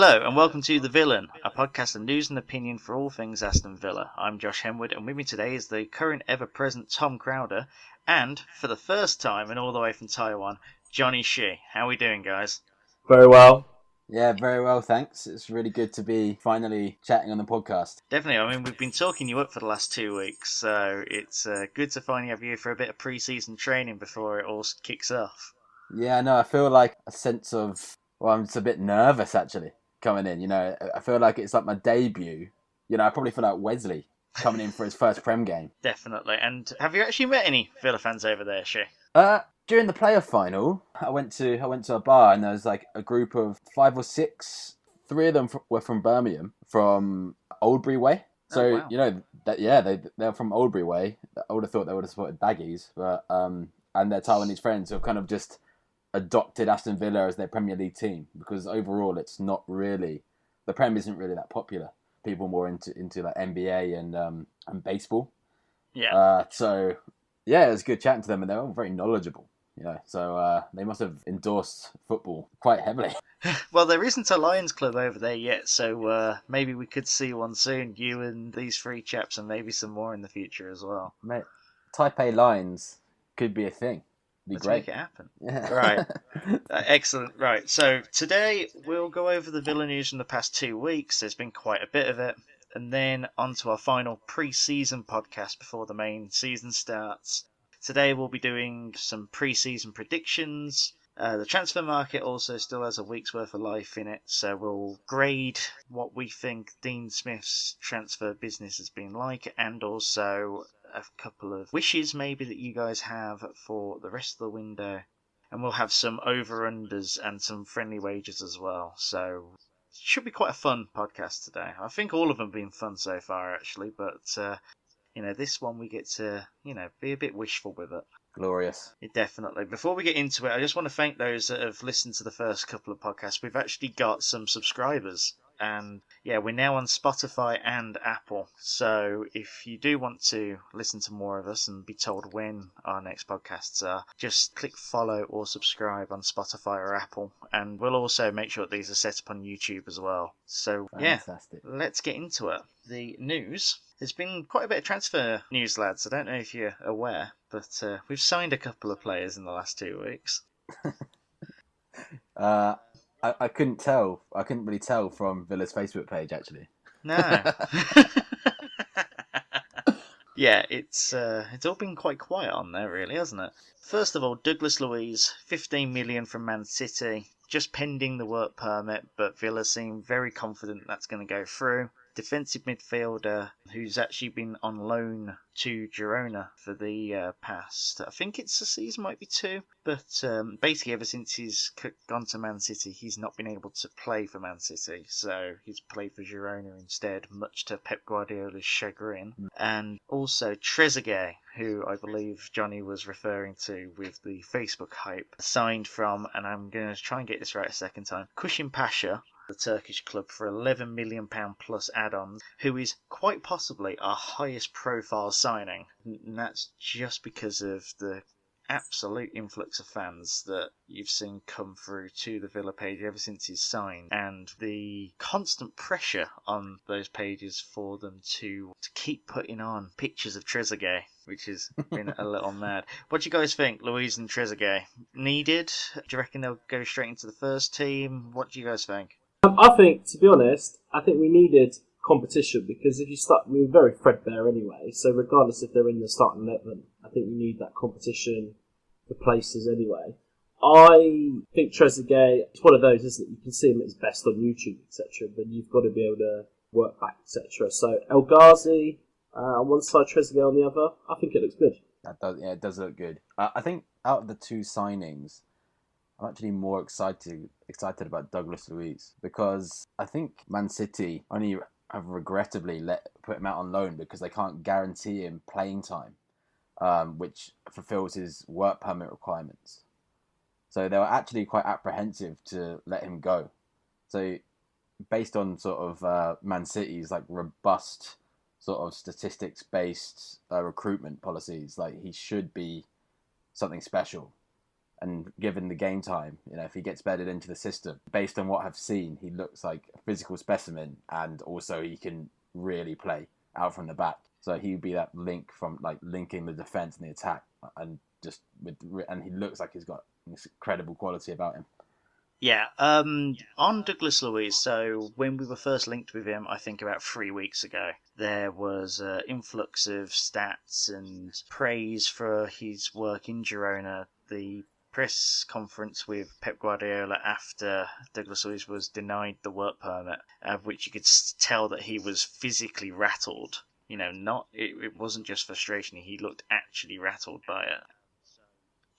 Hello and welcome to The Villan, a podcast of news and opinion for all things Aston Villa. I'm Josh Henwood and with me today is the current ever-present Tom Crowder and, for the first time and all the way from Taiwan, Jonathan Shi. How are we doing, guys? Very well. Yeah, very well, thanks. It's really good to be finally chatting on the podcast. Definitely. I mean, we've been talking you up for the last 2 weeks, so it's good to finally have you for a bit of pre-season training before it all kicks off. Yeah, no, I feel like a sense of, I'm just a bit nervous actually coming in. I feel like it's like my debut. I probably feel like Wesley coming in for his first Prem game. Definitely. And have you actually met any Villa fans over there, Shi? During the playoff final, I went to a bar and there was like a group of 5 or 6. 3 of them were from Birmingham, from Oldbury Way. So wow. they're from Oldbury Way. I would have thought they would have supported Baggies, but and their Taiwanese friends who have kind of just adopted Aston Villa as their Premier League team because overall it's not really, the Prem isn't really that popular. People more into like NBA and baseball. Yeah. So yeah, it was good chatting to them and they were all very knowledgeable. So they must have endorsed football quite heavily. Well, there isn't a Lions club over there yet, so maybe we could see one soon. You and these 3 chaps, and maybe some more in the future as well. Mate, Taipei Lions could be a thing. Let's great. make it happen. Yeah. Right. Excellent. Right. So today we'll go over the Villa news from the past 2 weeks. There's been quite a bit of it. And then on to our final pre-season podcast before the main season starts. Today we'll be doing some pre-season predictions. The transfer market also still has a week's worth of life in it, so we'll grade what we think Dean Smith's transfer business has been like, and also a couple of wishes maybe that you guys have for the rest of the window. And we'll have some over-unders and some friendly wagers as well, so it should be quite a fun podcast today. I think all of them have been fun so far, actually, but this one we get to, be a bit wishful with it. Glorious. Definitely. Before we get into it, I just want to thank those that have listened to the first couple of podcasts. We've actually got some subscribers. And yeah, we're now on Spotify and Apple. So if you do want to listen to more of us and be told when our next podcasts are, just click follow or subscribe on Spotify or Apple. And we'll also make sure that these are set up on YouTube as well. So Fantastic. Yeah, let's get into it. The news. There's been quite a bit of transfer news, lads. I don't know if you're aware, but we've signed a couple of players in the last 2 weeks. I couldn't tell. I couldn't really tell from Villa's Facebook page, actually. No. Yeah, it's all been quite quiet on there, really, hasn't it? First of all, Douglas Luiz, 15 million from Man City, just pending the work permit, but Villa seem very confident that's going to go through. Defensive midfielder who's actually been on loan to Girona for the past, I think it's a season, might be 2, but basically ever since he's gone to Man City, he's not been able to play for Man City, so he's played for Girona instead, much to Pep Guardiola's chagrin. And also Trezeguet, who I believe Johnny was referring to with the Facebook hype, signed from, and I'm going to try and get this right a second time, Pasha, the Turkish club, for £11 million plus add-ons, who is quite possibly our highest profile signing. And that's just because of the absolute influx of fans that you've seen come through to the Villa page ever since he's signed, and the constant pressure on those pages for them to keep putting on pictures of Trezeguet, which has been a little mad. What do you guys think, Luiz and Trezeguet? Needed? Do you reckon they'll go straight into the first team? What do you guys think? I think, to be honest, we needed competition because we were very threadbare anyway. So regardless if they're in the starting 11, I think we need that competition for places anyway. I think Trezeguet, it's one of those, isn't it? You can see him at his best on YouTube, etc. But you've got to be able to work back, etc. So El Ghazi on one side, Trezeguet on the other. I think it looks good. It does look good. I think out of the 2 signings, I'm actually more excited about Douglas Luiz because I think Man City only have regrettably put him out on loan because they can't guarantee him playing time, which fulfills his work permit requirements. So they were actually quite apprehensive to let him go. So based on sort of Man City's like robust sort of statistics-based recruitment policies, like he should be something special. And given the game time, if he gets bedded into the system, based on what I've seen, he looks like a physical specimen, and also he can really play out from the back. So he would be that link from linking the defense and the attack, and he looks like he's got incredible quality about him. Yeah, on Douglas Luiz, so when we were first linked with him, I think about 3 weeks ago, there was an influx of stats and praise for his work in Girona. The press conference with Pep Guardiola after Douglas Luiz was denied the work permit, of which you could tell that he was physically rattled. It wasn't just frustration, he looked actually rattled by it.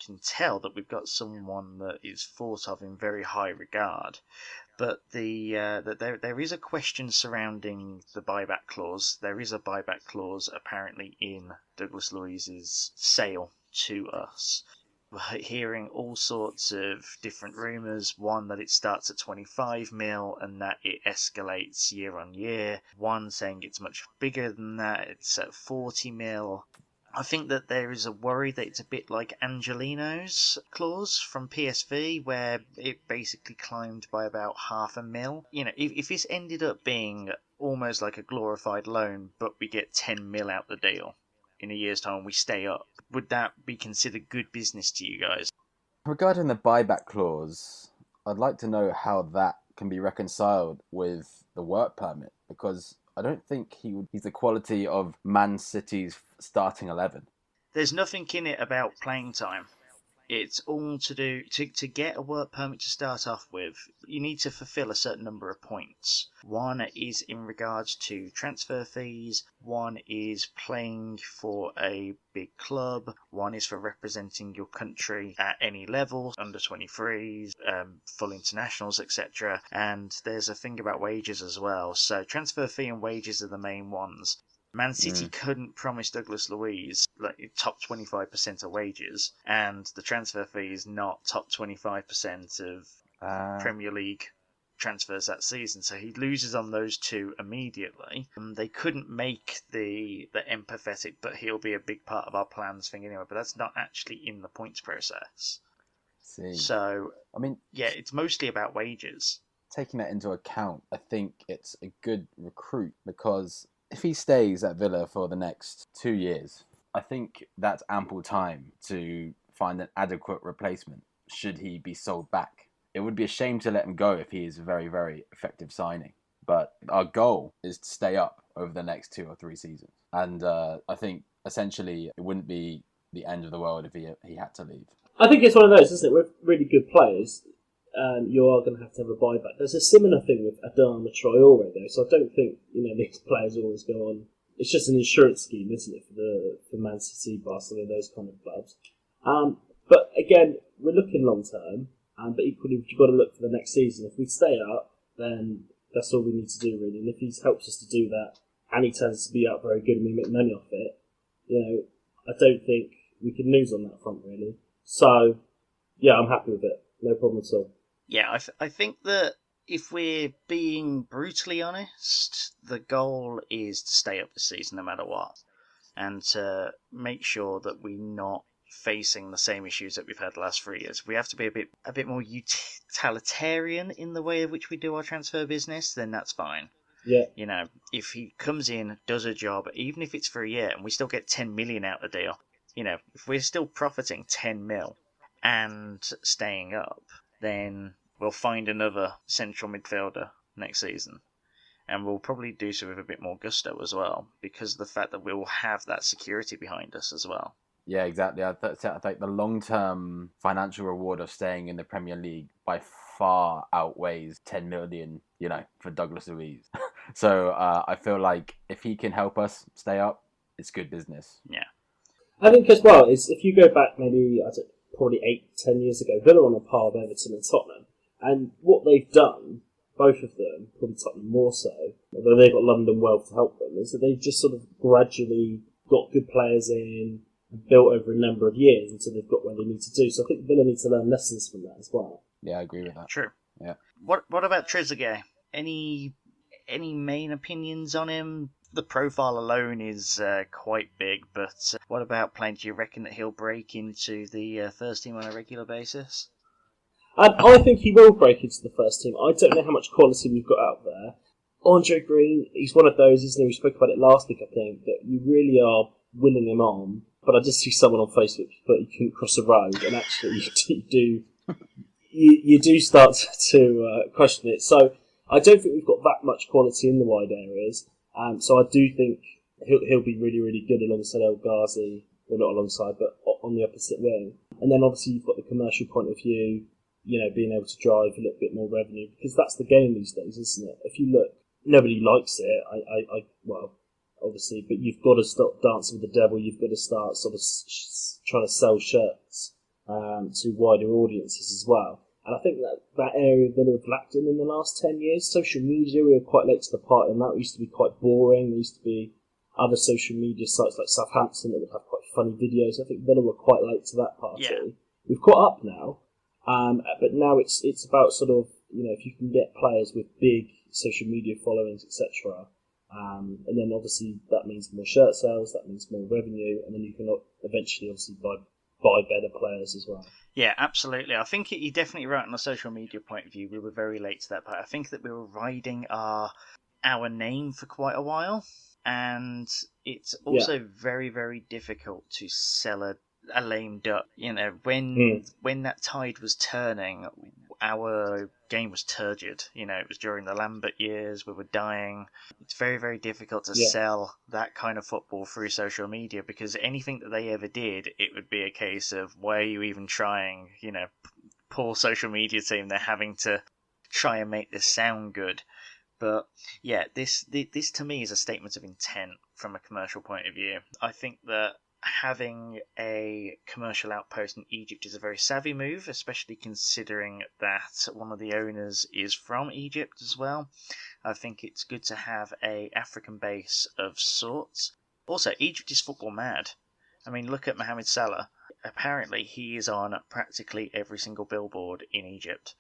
Can tell that we've got someone that is thought of in very high regard, but that there is a question surrounding the buyback clause. There is a buyback clause apparently in Douglas Luiz's sale to us. We're hearing all sorts of different rumours. One, that it starts at 25 mil and that it escalates year on year. One saying it's much bigger than that, it's at 40 mil. I think that there is a worry that it's a bit like Angelino's clause from PSV, where it basically climbed by about $500,000. If this ended up being almost like a glorified loan, but we get 10 mil out the deal in a year's time, we stay up, would that be considered good business to you guys? Regarding the buyback clause, I'd like to know how that can be reconciled with the work permit, because I don't think he's the quality of Man City's starting 11. There's nothing in it about playing time. It's all to do to get a work permit to start off with. You need to fulfill a certain number of points. One is in regards to transfer fees. One is playing for a big club. One is for representing your country at any level, under 23s, full internationals, etc. And there's a thing about wages as well. So transfer fee and wages are the main ones. Man City couldn't promise Douglas Luiz top 25% of wages, and the transfer fee is not top 25% of Premier League transfers that season, so he loses on those two immediately. They couldn't make the empathetic, but he'll be a big part of our plans thing anyway, but that's not actually in the points process. See. So, I mean, yeah, it's mostly about wages. Taking that into account, I think it's a good recruit, because if he stays at Villa for the next 2 years, I think that's ample time to find an adequate replacement should he be sold back. It would be a shame to let him go if he is a very, very effective signing. But our goal is to stay up over the next 2 or 3 seasons. And I think essentially it wouldn't be the end of the world if he had to leave. I think it's one of those, isn't it? With really good players, you are going to have a buyback. There's a similar thing with Adama Traore, though, so I don't think these players always go on. It's just an insurance scheme, isn't it, for Man City, Barcelona, those kind of clubs. But again, we're looking long term, but equally you've got to look for the next season. If we stay up, then that's all we need to do, really. And if he helps us to do that, and he turns to be up very good and we make money off it, I don't think we can lose on that front, really. So, yeah, I'm happy with it. No problem at all. Yeah, I think that if we're being brutally honest, the goal is to stay up this season no matter what, and to make sure that we're not facing the same issues that we've had the last 3 years. We have to be a bit more utilitarian in the way in which we do our transfer business, then that's fine. Yeah. If he comes in, does a job, even if it's for a year, and we still get 10 million out the deal, if we're still profiting 10 mil and staying up, then we'll find another central midfielder next season. And we'll probably do so with a bit more gusto as well, because of the fact that we'll have that security behind us as well. Yeah, exactly. I think the long-term financial reward of staying in the Premier League by far outweighs 10 million, for Douglas Luiz. So I feel like if he can help us stay up, it's good business. Yeah. I think as well, is if you go back maybe, probably 8-10 years ago, Villa on a par of Everton and Tottenham. And what they've done, both of them, probably Tottenham more so, although they've got London Wealth to help them, is that they've just sort of gradually got good players in and built over a number of years until they've got where they need to do. So I think Villa need to learn lessons from that as well. Yeah, I agree with that. True. Yeah. What about Trezeguet? Any any main opinions on him? The profile alone is quite big, but what about playing? Do you reckon that he'll break into the first team on a regular basis? I think he will break into the first team. I don't know how much quality we've got out there. Andre Green, he's one of those, isn't he? We spoke about it last week, I think, that you really are willing him on. But I just see someone on Facebook that you couldn't cross a road, and actually you do start to question it. So I don't think we've got that much quality in the wide areas. So I do think he'll be really, really good alongside El Ghazi, well, not alongside, but on the opposite wing. And then obviously you've got the commercial point of view, being able to drive a little bit more revenue, because that's the game these days, isn't it? If you look, nobody likes it. Well, obviously, but you've got to stop dancing with the devil. You've got to start sort of trying to sell shirts to wider audiences as well. And I think that area that have lacked in the last 10 years, social media, we were quite late to the party on that. It used to be quite boring. There used to be other social media sites like Southampton that would have quite funny videos. I think Villa were quite late to that party. Yeah. We've caught up now, but now it's about sort of, if you can get players with big social media followings, etc. And then obviously that means more shirt sales, that means more revenue, and then you can eventually obviously buy better players as well. Yeah, absolutely. I think you're definitely right on a social media point of view. We were very late to that part. I think that we were riding our name for quite a while, and it's also very, very difficult to sell a lame duck. When that tide was turning, our game was turgid. It was during the Lambert years. We were dying. It's very, very difficult to sell that kind of football through social media, because anything that they ever did, it would be a case of, why are you even trying? Poor social media team. They're having to try and make this sound good. But yeah, this to me is a statement of intent from a commercial point of view. I think that having a commercial outpost in Egypt is a very savvy move, especially considering that one of the owners is from Egypt as well. I think it's good to have a African base of sorts. Also, Egypt is football mad. I mean, look at Mohamed Salah. Apparently, he is on practically every single billboard in Egypt.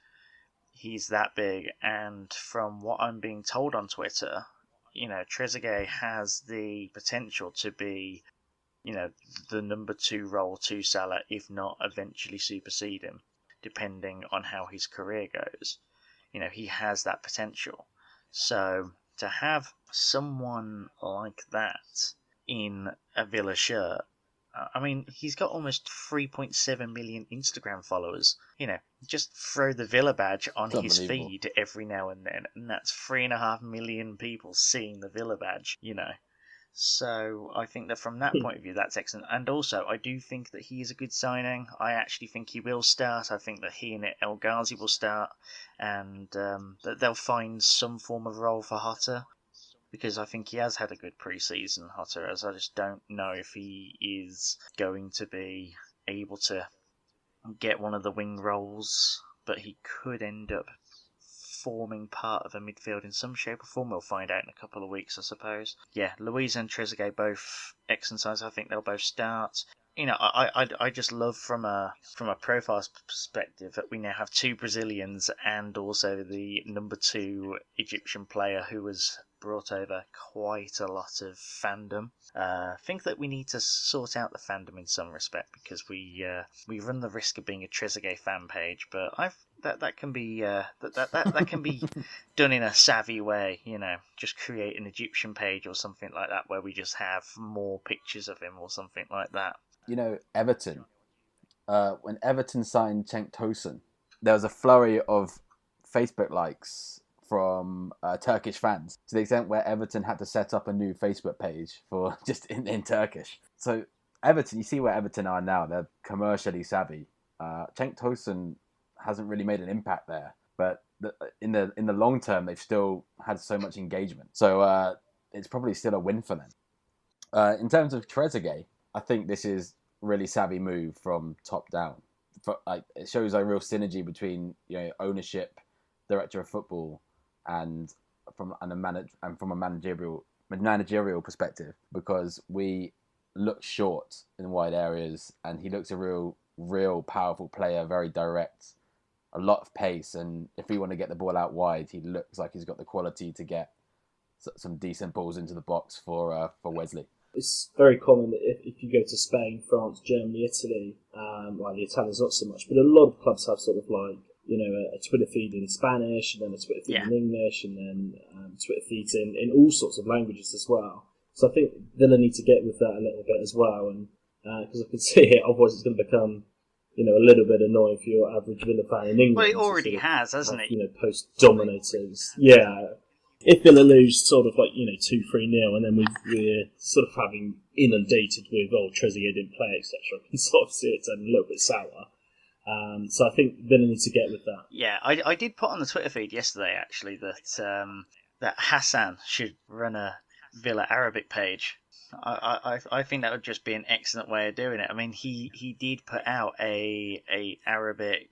He's that big, and from what I'm being told on Twitter, Trezeguet has the potential to be the number 2 role to Salah, if not eventually supersede him, depending on how his career goes. He has that potential. So to have someone like that in a Villa shirt, I mean, he's got almost 3.7 million Instagram followers. Just throw the Villa badge on his feed every now and then, and that's 3.5 million people seeing the Villa badge, So I think that from that point of view, that's excellent. And also, I do think that he is a good signing. I actually think he will start. I think that he and El Ghazi will start, and that they'll find some form of role for Hotter, because I think he has had a good pre-season, Hotter, as I just don't know if he is going to be able to get one of the wing roles, but he could end up forming part of a midfield in some shape or form. We'll find out in a couple of weeks, I suppose. Yeah, Luiz and Trezeguet both excellent sides. I think they'll both start. I just love from a profile perspective that we now have 2 Brazilians and also the number 2 Egyptian player who was brought over quite a lot of fandom. I think that we need to sort out the fandom in some respect, because we run the risk of being a Trezeguet fan page, but that can be that can be done in a savvy way. Just create an Egyptian page or something like that where we just have more pictures of him or something like that. Everton. When Everton signed Cenk Tosun, there was a flurry of Facebook likes from Turkish fans, to the extent where Everton had to set up a new Facebook page for just in Turkish. So Everton, you see where Everton are now. They're commercially savvy. Cenk Tosun hasn't really made an impact there, but in the long term, they've still had so much engagement. So it's probably still a win for them. In terms of Trezeguet, I think this is a really savvy move from top down. It shows a real synergy between ownership, director of football, and from a managerial perspective, because we look short in wide areas, and he looks a real powerful player, very direct, a lot of pace, and if we want to get the ball out wide, he looks like he's got the quality to get some decent balls into the box for Wesley. It's very common that if you go to Spain, France, Germany, Italy, well, the Italians not so much, but a lot of clubs have sort of like, a Twitter feed in Spanish, and then a Twitter feed in English, and then Twitter feeds in all sorts of languages as well. So I think Villa need to get with that a little bit as well, and because I can see it, otherwise it's going to become, a little bit annoying for your average Villa fan in England. Well, it already has, hasn't it? Post-dominators. Yeah. If Villa lose sort of like, 2-3-0, and then we're sort of having inundated with, Trezeguet didn't play, etc., I can sort of see it turning a little bit sour. So I think Villa needs to get with that. Yeah, I did put on the Twitter feed yesterday, actually, that Hassan should run a Villa Arabic page. I think that would just be an excellent way of doing it. I mean, he did put out a Arabic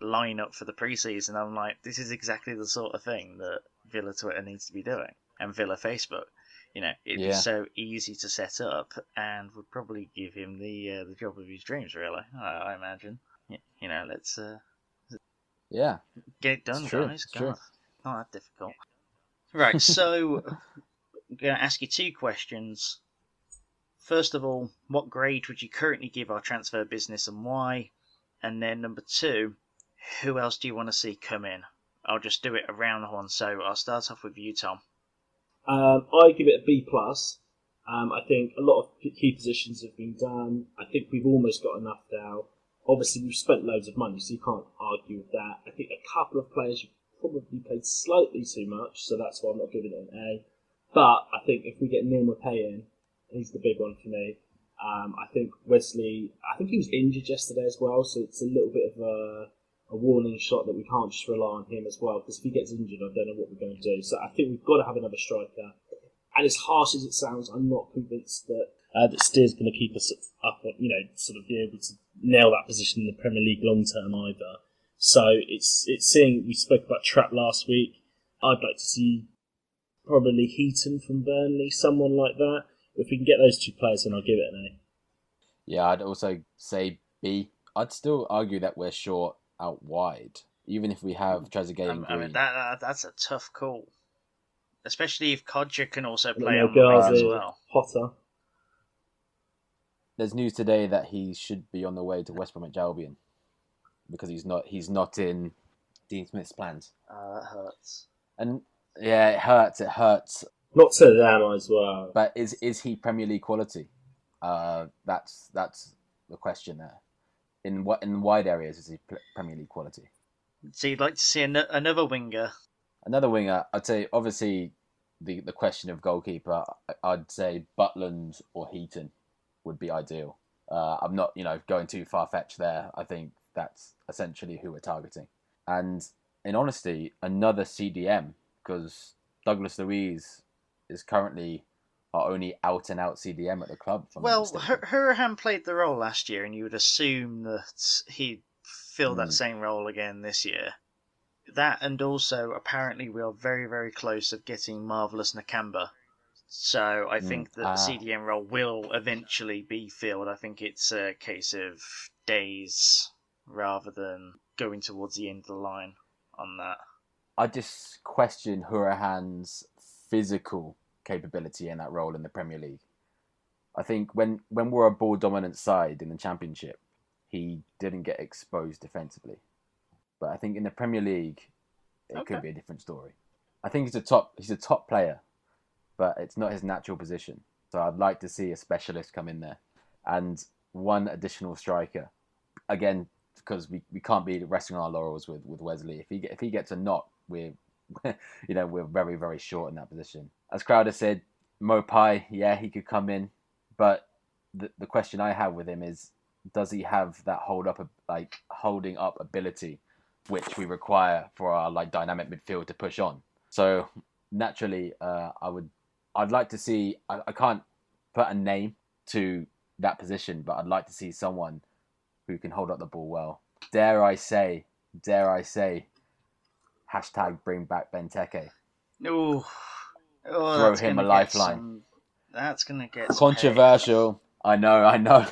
lineup for the preseason. I'm like, this is exactly the sort of thing that Villa Twitter needs to be doing, and Villa Facebook. It'd be so easy to set up, and would probably give him the job of his dreams. Really, I imagine. Let's get it done, guys. God, not that difficult. Right, so I'm going to ask you two questions. First of all, what grade would you currently give our transfer business and why? And then number two, who else do you want to see come in? I'll just do it around the horn. So I'll start off with you, Tom. I give it a B+. I think a lot of key positions have been done. I think we've almost got enough now. Obviously, we've spent loads of money, so you can't argue with that. I think a couple of players have probably played slightly too much, so that's why I'm not giving it an A. But I think if we get Neil Maupay in, he's the big one for me. I think Wesley, I think he was injured yesterday as well, so it's a little bit of a warning shot that we can't just rely on him as well, because if he gets injured, I don't know what we're going to do. So I think we've got to have another striker. And as harsh as it sounds, I'm not convinced that Steer's going to keep us up, sort of be able to nail that position in the Premier League long term either. So it's seeing, we spoke about Trapp last week. I'd like to see probably Heaton from Burnley, someone like that. If we can get those two players, then I'll give it an A. Yeah, I'd also say B. I'd still argue that we're short out wide, even if we have Trezeguet and Green. I mean, that's a tough call, especially if Kodja can also play on the wing as well. Potter. There's news today that he should be on the way to West Bromwich Albion because he's not in Dean Smith's plans. That hurts. And yeah, it hurts. Not to them as well. But is he Premier League quality? That's the question there. In wide areas, is he Premier League quality? So you'd like to see another winger? Another winger, I'd say, obviously, the question of goalkeeper, I'd say Butland or Heaton would be ideal. I'm not, going too far-fetched there. I think that's essentially who we're targeting. And in honesty, another CDM, because Douglas Luiz is currently our only out-and-out CDM at the club. Well, Hurahan played the role last year, and you would assume that he'd fill that same role again this year. That, and also, apparently, we are very, very close of getting Marvellous Nakamba. So I think that the CDM role will eventually be filled. I think it's a case of days rather than going towards the end of the line on that. I just question Hurahan's physical capability in that role in the Premier League. I think when we're a ball-dominant side in the Championship, he didn't get exposed defensively. But I think in the Premier League, it could be a different story. I think he's a top player, but it's not his natural position. So I'd like to see a specialist come in there. And one additional striker. Again, because we can't be resting on our laurels with Wesley. If he gets a knock, we're very, very short in that position. As Crowder said, Maupay, yeah, he could come in. But the question I have with him is, does he have that holding up ability which we require for our dynamic midfield to push on? So naturally, I'd like to see. I can't put a name to that position, but I'd like to see someone who can hold up the ball well. Dare I say, hashtag bring back Benteke. Ooh. Throw him a lifeline. That's gonna get controversial. I know.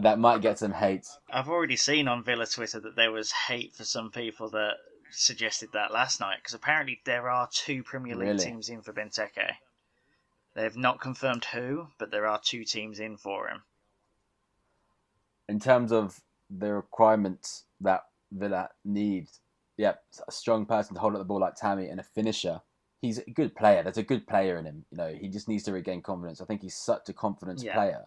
That might get some hate. I've already seen on Villa Twitter that there was hate for some people that suggested that last night, because apparently there are 2 Premier League Really? teams in for Benteke. They've not confirmed who, but there are 2 teams in for him. In terms of the requirements that Villa need, a strong person to hold up the ball like Tammy and a finisher. He's a good player. There's a good player in him. He just needs to regain confidence. I think he's such a confidence player.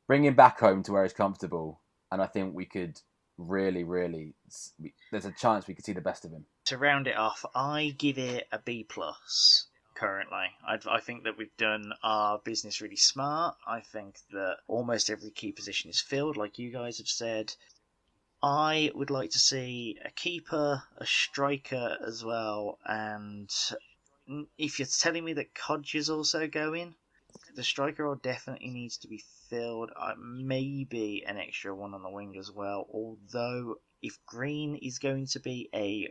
Bring him back home to where he's comfortable, and I think we could really, there's a chance we could see the best of him. To round it off, I give it a B+. Currently, I think that we've done our business really smart. I think that almost every key position is filled, like you guys have said. I would like to see a keeper, a striker as well, and if you're telling me that Kodge is also going, the striker role definitely needs to be filled. Maybe an extra one on the wing as well, although if Green is going to be a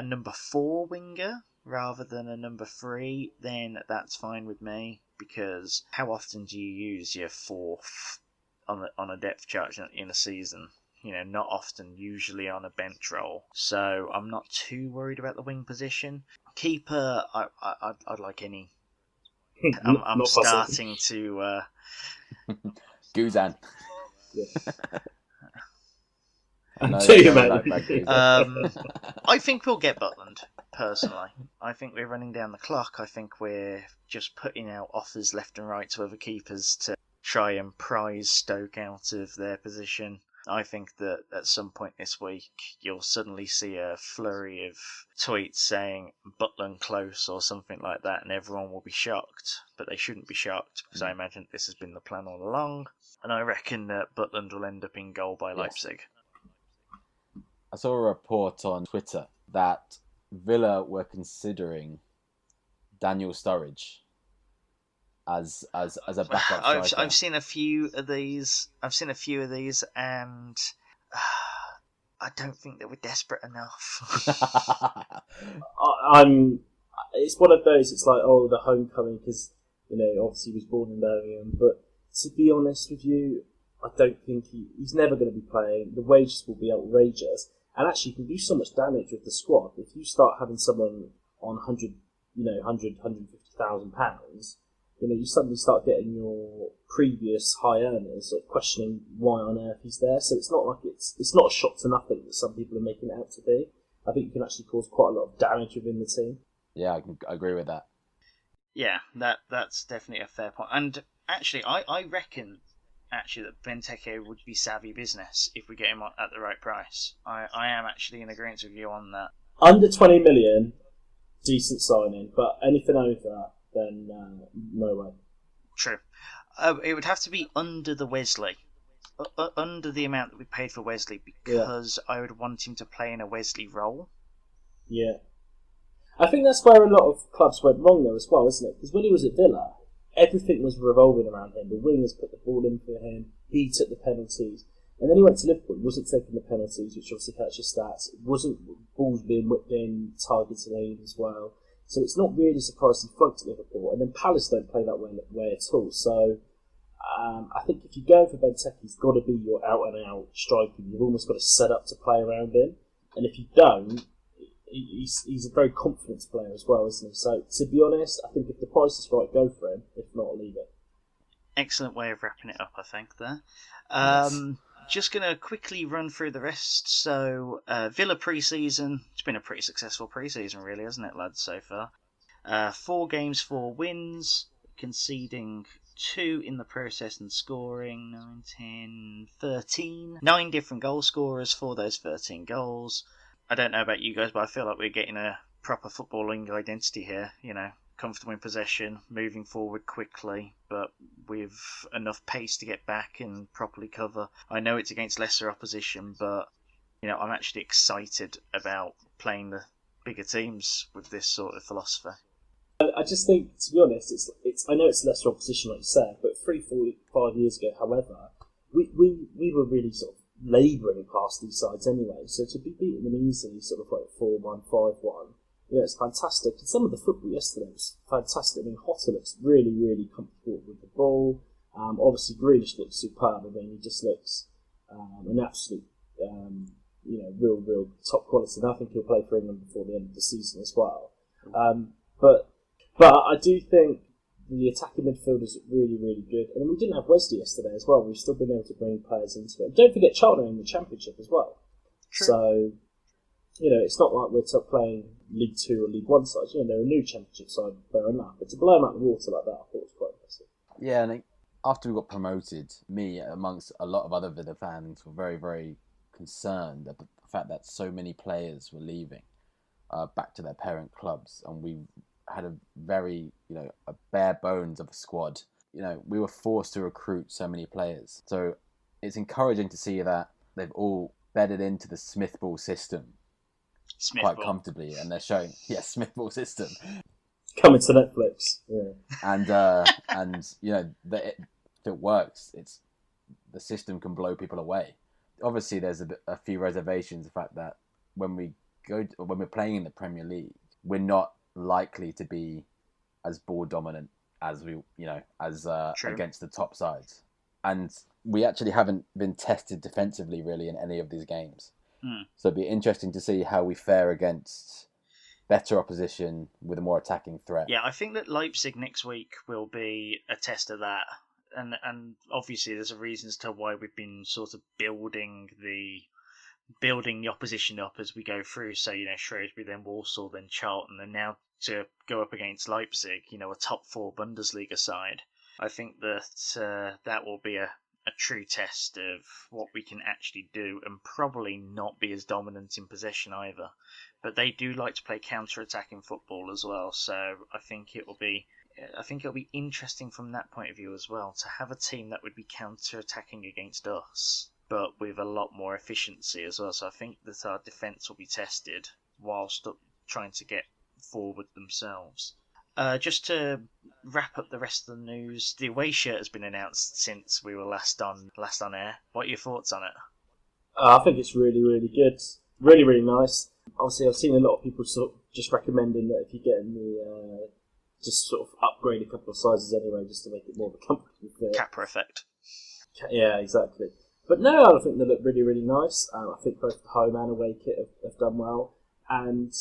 number 4 winger rather than a number 3, then that's fine with me, because how often do you use your 4th on a depth chart in a season? Not often, usually on a bench role. So I'm not too worried about the wing position. Keeper, I'd like any. I'm starting to. Guzan. I think we'll get Butland, personally. I think we're running down the clock. I think we're just putting out offers left and right to other keepers to try and prize Stoke out of their position. I think that at some point this week you'll suddenly see a flurry of tweets saying Butland close or something like that, and everyone will be shocked. But they shouldn't be shocked, because I imagine this has been the plan all along. And I reckon that Butland will end up in goal by Leipzig. I saw a report on Twitter that Villa were considering Daniel Sturridge as a backup striker. I've seen a few of these. And I don't think that we're desperate enough. It's one of those. It's like, the homecoming, because obviously he was born in Birmingham. But to be honest with you, I don't think he's never going to be playing. The wages will be outrageous, and actually, you can do so much damage with the squad. If you start having someone on 150,000 pounds. You suddenly start getting your previous high earners questioning why on earth he's there. So it's not like it's not a shot to nothing that some people are making it out to be. I think you can actually cause quite a lot of damage within the team. Yeah, I agree with that. Yeah, that's definitely a fair point. And actually, I reckon that Benteke would be savvy business if we get him at the right price. I am actually in agreement with you on that. Under 20 million, decent signing, but anything over, then no way. True. It would have to be under the Wesley. Under the amount that we paid for Wesley, because I would want him to play in a Wesley role. Yeah. I think that's where a lot of clubs went wrong though as well, isn't it? Because when he was at Villa, everything was revolving around him. The wingers put the ball in for him, he took the penalties. And then he went to Liverpool, he wasn't taking the penalties, which obviously hurts your stats. It wasn't balls being whipped in, targeted aid as well. So it's not really surprising he flunked at Liverpool. And then Palace don't play that way at all. So I think if you're going for Benteke, he's got to be your out-and-out striker. You've almost got to set up to play around him. And if you don't, he's a very confident player as well, isn't he? So to be honest, I think if the price is right, go for him. If not, leave it. Excellent way of wrapping it up, I think, there. Yes. Just going to quickly run through the rest. So, Villa pre-season. It's been a pretty successful pre-season, really, hasn't it, lads, so far? 4 games, 4 wins, conceding 2 in the process and scoring 9, 10, 13. 9 different goal scorers for those 13 goals. I don't know about you guys, but I feel like we're getting a proper footballing identity here, comfortable in possession, moving forward quickly, but with enough pace to get back and properly cover. I know it's against lesser opposition, but I'm actually excited about playing the bigger teams with this sort of philosophy. I just think, to be honest, it's. I know it's lesser opposition, like you said, but 3-4-5 years ago, however, we were really sort of labouring past these sides anyway. So to be beating them easily, sort of like 4-1, 5-1. It's fantastic. And some of the football yesterday was fantastic. I mean, Hotter looks really, really comfortable with the ball. Obviously, Grealish looks superb. I mean, he just looks an absolute, real top quality. And I think he'll play for England before the end of the season as well. But I do think the attacking midfielders are really, really good. And we didn't have Wesley yesterday as well. We've still been able to bring players into it. Don't forget Charlton in the Championship as well. True. So, it's not like we're playing League 2 or League 1 sides. They're a new Championship side, fair enough. But to blow them out of the water like that, I thought was quite impressive. Yeah, and after we got promoted, me, amongst a lot of other Villa fans, were very, very concerned at the fact that so many players were leaving back to their parent clubs, and we had a very, a bare bones of a squad. We were forced to recruit so many players. So it's encouraging to see that they've all bedded into the Smith Ball system quite comfortably, and they're showing, Smith Ball system. Coming to Netflix, yeah. And that if it works, the system can blow people away. Obviously, there's a few reservations. The fact that when we're playing in the Premier League, we're not likely to be as ball dominant as we, against the top sides, and we actually haven't been tested defensively really in any of these games. So it'd be interesting to see how we fare against better opposition with a more attacking threat. Yeah, I think that Leipzig next week will be a test of that. And obviously there's a reason as to why we've been sort of building the opposition up as we go through. So, Shrewsbury, then Walsall, then Charlton, and now to go up against Leipzig, a top 4 Bundesliga side. I think that that will be a true test of what we can actually do, and probably not be as dominant in possession either. But they do like to play counter-attacking football as well, so I think it'll be interesting from that point of view as well, to have a team that would be counter-attacking against us, but with a lot more efficiency as well. So I think that our defence will be tested whilst trying to get forward themselves. Just to wrap up the rest of the news, the away shirt has been announced since we were last on air. What are your thoughts on it? I think it's really, really good. Really, really nice. Obviously, I've seen a lot of people sort of just recommending that if you get in the just sort of upgrade a couple of sizes anyway, just to make it more of a comfortable fit. Capra effect. Yeah, exactly. But no, I think they look really, really nice. I think both the home and away kit have done well. And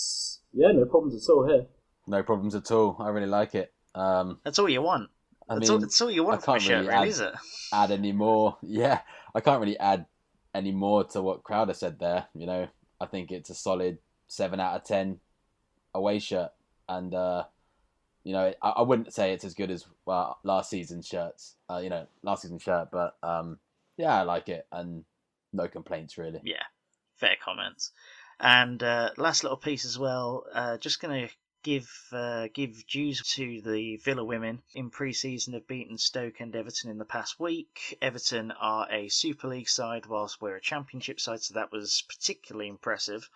yeah, no problems at all here. No problems at all. I really like it. That's all you want. That's all you want from a shirt, really, is it? Add any more? Yeah, I can't really add any more to what Crowder said there. I think it's a solid 7 out of 10 away shirt, and I wouldn't say it's as good as last season's shirts. Last season's shirt, but yeah, I like it, and no complaints really. Yeah, fair comments. And last little piece as well. Just going to give dues to the Villa women. In pre-season have beaten Stoke and Everton in the past week. Everton are a Super League side whilst we're a Championship side, so that was particularly impressive.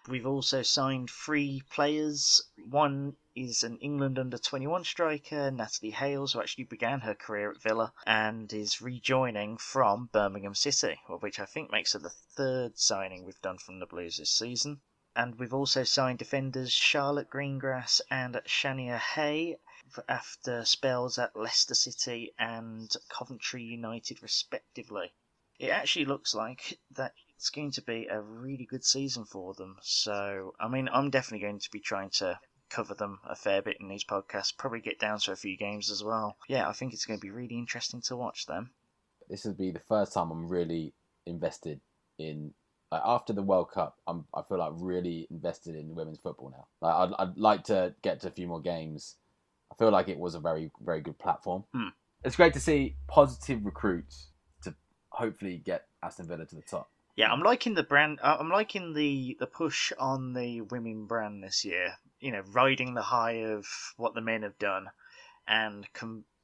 We've also signed 3 players. One is an England under-21 striker, Natalie Hales, who actually began her career at Villa and is rejoining from Birmingham City, which I think makes her the 3rd signing we've done from the Blues this season. And we've also signed defenders Charlotte Greengrass and Shania Hay after spells at Leicester City and Coventry United respectively. It actually looks like that it's going to be a really good season for them. So, I'm definitely going to be trying to cover them a fair bit in these podcasts, probably get down to a few games as well. Yeah, I think it's going to be really interesting to watch them. This will be the first time I'm really invested in, after the World Cup, I feel like really invested in women's football now. I'd like to get to a few more games. I feel like it was a very, very good platform. It's great to see positive recruits to hopefully get Aston Villa to the top. Yeah, I'm liking the brand. I'm liking the push on the women brand this year. Riding the high of what the men have done, and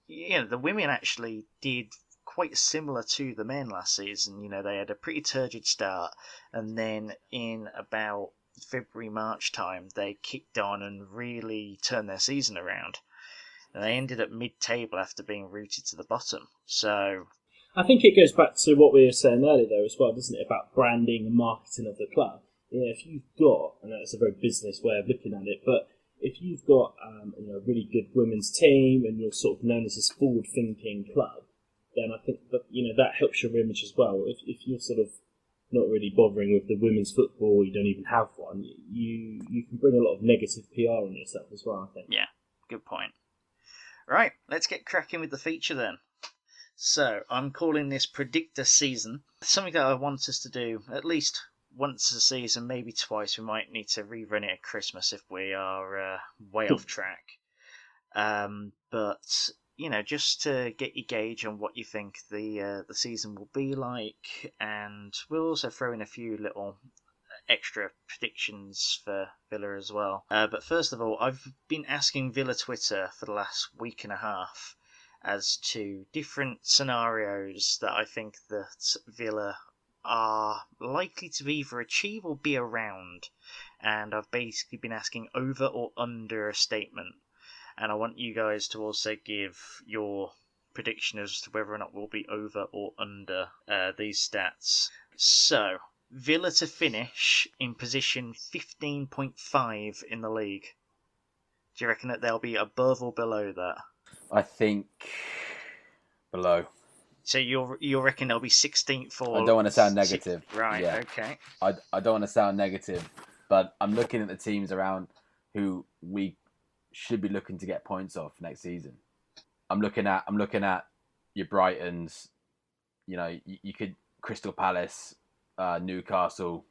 the women actually did quite similar to the men last season. They had a pretty turgid start, and then in about February, March time, they kicked on and really turned their season around. And they ended up mid-table after being rooted to the bottom. So I think it goes back to what we were saying earlier, though, as well, doesn't it, about branding and marketing of the club. If you've got, and that's a very business way of looking at it, but if you've got a really good women's team and you're sort of known as this forward-thinking club, then I think that that helps your image as well. If you're sort of not really bothering with the women's football, you don't even have one, you can bring a lot of negative PR on yourself as well, I think. Yeah, good point. Right, let's get cracking with the feature then. So, I'm calling this Predictor SZN. Something that I want us to do at least once a season, maybe twice. We might need to rerun it at Christmas if we are way off track. But, just to get your gauge on what you think the season will be like, and we'll also throw in a few little extra predictions for Villa as well. But first of all, I've been asking Villa Twitter for the last week and a half as to different scenarios that I think that Villa are likely to either achieve or be around. And I've basically been asking over or under a statement. And I want you guys to also give your prediction as to whether or not we'll be over or under these stats. So, Villa to finish in position 15.5 in the league. Do you reckon that they'll be above or below that? I think below. So you reckon they'll be 16th or... I don't want to sound negative. Right, yeah. Okay. I don't want to sound negative, but I'm looking at the teams around who we should be looking to get points off next season. I'm looking at your Brightons. You could Crystal Palace, Newcastle.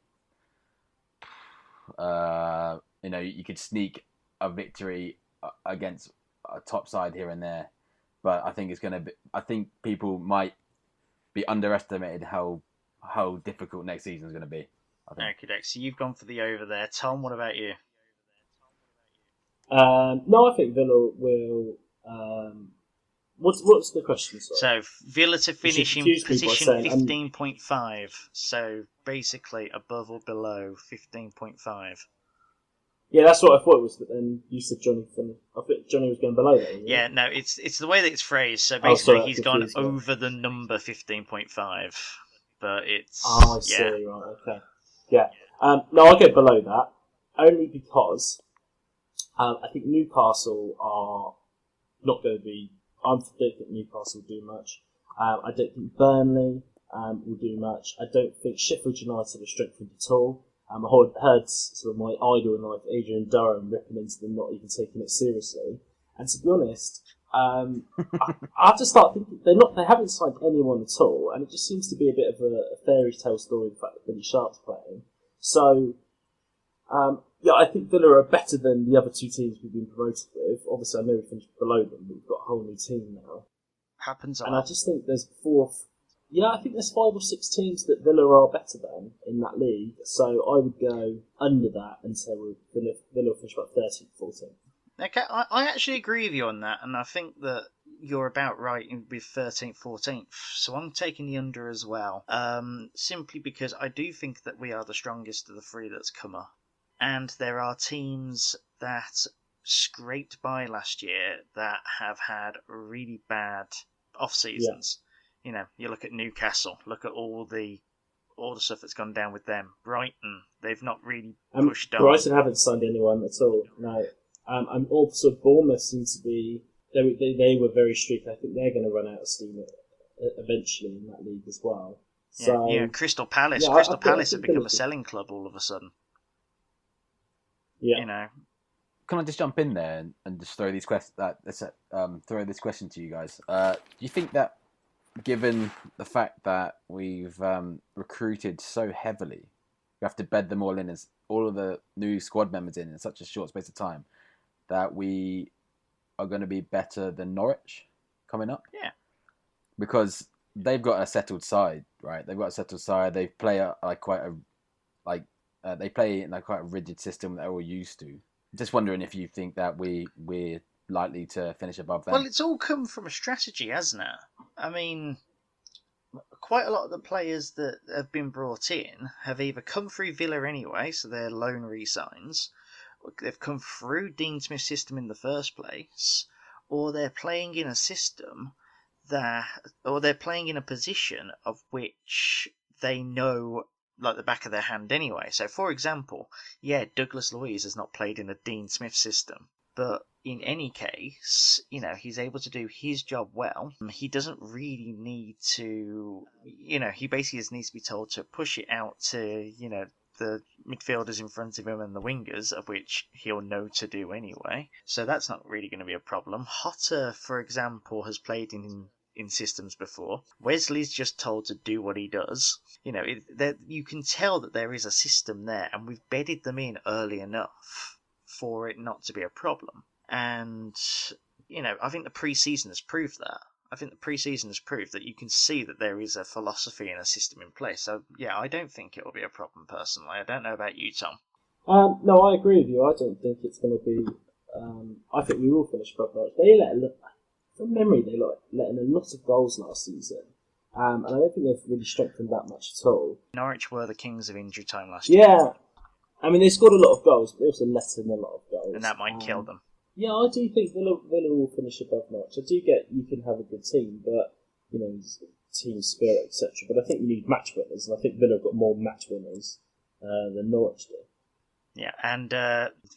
You could sneak a victory against a top side here and there, but I think it's going to be. I think people might be underestimated how difficult next season is going to be. Okay, so you've gone for the over there. Tom, what about you? No, I think Villa will. What's the question? Sorry? So Villa to finish in position 15.5. So basically above or below 15.5. Yeah, that's what I thought it was. But then you said Johnny. I think Johnny was going below that. Yeah, no, it's the way that it's phrased. So basically, he's gone over the number 15.5, but it's. Oh, I see. Right. Okay. Yeah. No, I'll go below that only because I think Newcastle are not going to be. I don't think Newcastle will do much. I don't think Burnley will do much. I don't think Sheffield United are strengthened at all. I heard sort of my idol in life, Adrian Durham, ripping into them not even taking it seriously. And to be honest, I have to start thinking they haven't signed anyone at all, and it just seems to be a bit of a fairy tale story. The fact that Billy Sharp's playing, so I think Villa are better than the other two teams we've been promoted with. Obviously, I know we finished below them, but we've got a whole new team now. Happens, and I just think there's I think there's 5 or 6 teams that Villa are better than in that league. So I would go under that and say Villa will finish about 13th, 14th. Okay, I actually agree with you on that, and I think that you're about right with 13th, 14th. So I'm taking the under as well, simply because I do think that we are the strongest of the 3 that's come up. And there are teams that scraped by last year that have had really bad off-seasons. Yeah. You look at Newcastle, look at all the stuff that's gone down with them. Brighton, they've not really pushed on. Brighton haven't signed anyone at all, no. And also Bournemouth seems to be... They were very streaky. I think they're going to run out of steam eventually in that league as well. So, yeah, Crystal Palace. Yeah, Crystal Palace have become a selling club all of a sudden. Yeah. Can I just jump in there and just throw this question to you guys? Do you think that, given the fact that we've recruited so heavily, we have to bed them all in as all of the new squad members in such a short space of time, that we are going to be better than Norwich coming up? Yeah. Because they've got a settled side, right? They've got a settled side. They play they play in quite a rigid system that they're all used to. Just wondering if you think that we're likely to finish above them. Well, it's all come from a strategy, hasn't it? I mean, quite a lot of the players that have been brought in have either come through Villa anyway, so they're loan re-signs, or they've come through Dean Smith's system in the first place, or they're playing in a system or they're playing in a position of which they know like the back of their hand anyway. So, for example, Douglas Luiz has not played in a Dean Smith system. But in any case, he's able to do his job well. He doesn't really need to, he basically just needs to be told to push it out to, the midfielders in front of him and the wingers, of which he'll know to do anyway. So that's not really going to be a problem. Hotter, for example, has played in systems before. Wesley's just told to do what he does. You can tell that there is a system there, and we've bedded them in early enough for it not to be a problem. And, I think the pre-season has proved that. I think the pre-season has proved that you can see that there is a philosophy and a system in place. So, yeah, I don't think it will be a problem, personally. I don't know about you, Tom. No, I agree with you. I don't think it's going to be... I think we will finish above Norwich. From memory, they let in a lot of goals last season. And I don't think they've really strengthened that much at all. Norwich were the kings of injury time last year. Yeah. I mean, they scored a lot of goals, but they also let in a lot of goals. And that might kill them. Yeah, I do think Villa will finish above Norwich. I do get you can have a good team, but team spirit, etc. But I think you need match winners, and I think Villa have got more match winners than Norwich do. Yeah, and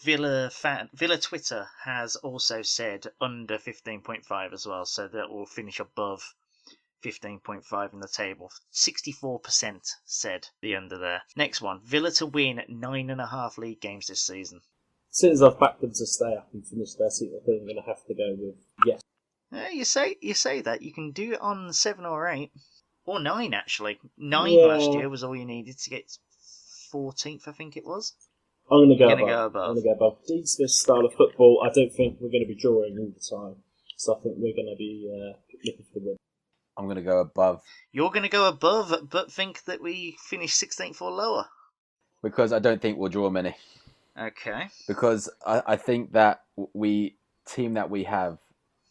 Villa Twitter has also said under 15.5 as well, so that will finish above 15.5 in the table. 64% said the under there. Next one, Villa to win 9.5 league games this season. Since I've backed them to stay up and finish their season, I think I'm going to have to go with yes. You say that. You can do it on 7 or 8. Or 9, actually. 9 last year was all you needed to get 14th, I think it was. I'm going to go above. I'm going to go above. Dean Smith's style of football, I don't think we're going to be drawing all the time. So I think we're going to be looking for the win. I'm going to go above. You're going to go above, but think that we finish 16th or lower? Because I don't think we'll draw many. Okay. Because I think that team that we have,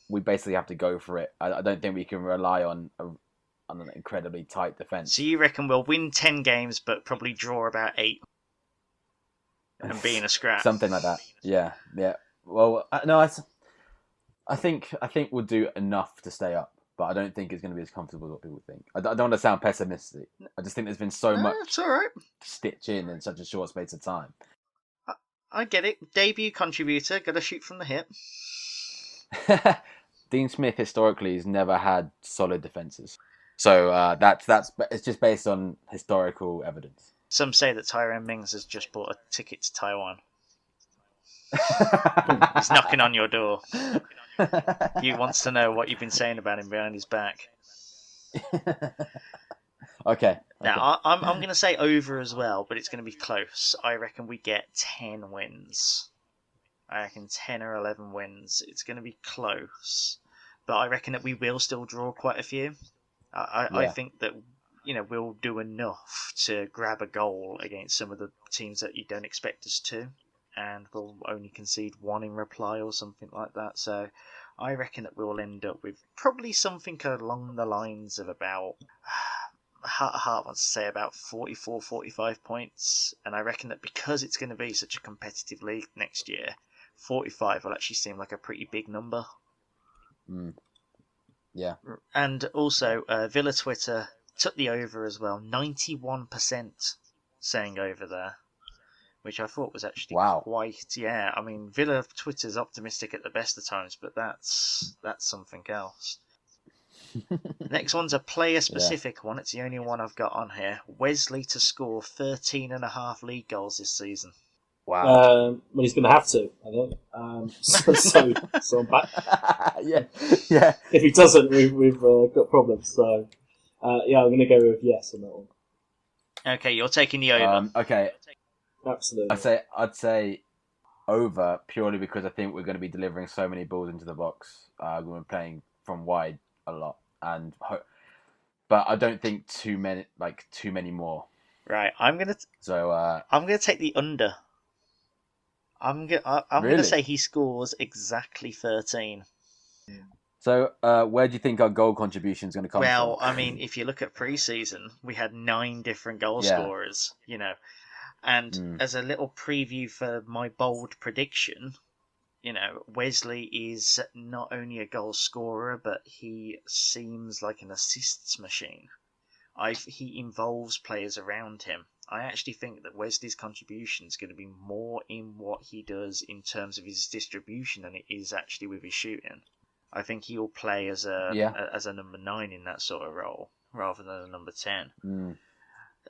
we basically have to go for it. I don't think we can rely on an incredibly tight defence. So you reckon we'll win 10 games, but probably draw about 8? And be in a scrap. Something like that. Yeah. Well, no, I think we'll do enough to stay up, but I don't think it's going to be as comfortable as what people think. I don't want to sound pessimistic. I just think there's been so much it's all right. to stitch in such a short space of time. I get it. Debut contributor, got to shoot from the hip. Dean Smith historically has never had solid defences, so that's it's just based on historical evidence. Some say that Tyrone Mings has just bought a ticket to Taiwan. He's knocking on your door. He wants to know what you've been saying about him behind his back. Okay. Now, I'm going to say over as well, but it's going to be close. I reckon we get 10 wins. I reckon 10 or 11 wins. It's going to be close. But I reckon that we will still draw quite a few. I think that we'll do enough to grab a goal against some of the teams that you don't expect us to. And we'll only concede 1 in reply or something like that. So I reckon that we'll end up with probably something along the lines of about... Hart wants to say about 44, 45 points. And I reckon that because it's going to be such a competitive league next year, 45 will actually seem like a pretty big number. Yeah. And also, Villa Twitter took the over as well. 91% saying over there. Which I thought was actually quite... Yeah, I mean, Villa Twitter's optimistic at the best of times, but that's something else. Next one's a player-specific one. It's the only one I've got on here. Wesley to score 13.5 league goals this season. Wow. Well, he's going to have to, I think. So I'm back. Yeah. If he doesn't, we've got problems. So, I'm going to go with yes on that one. Okay, you're taking the over. Okay. Absolutely. I'd say over purely because I think we're going to be delivering so many balls into the box. We're playing from wide a lot, but I don't think too many more. Right, I'm gonna take the under. I'm gonna say he scores exactly 13. So where do you think our goal contribution is going to come from? Well, I mean, if you look at pre-season, we had 9 different goal scorers. And as a little preview for my bold prediction, Wesley is not only a goal scorer, but he seems like an assists machine. he involves players around him. I actually think that Wesley's contribution is going to be more in what he does in terms of his distribution than it is actually with his shooting. I think he'll play as a number 9 in that sort of role rather than a number 10.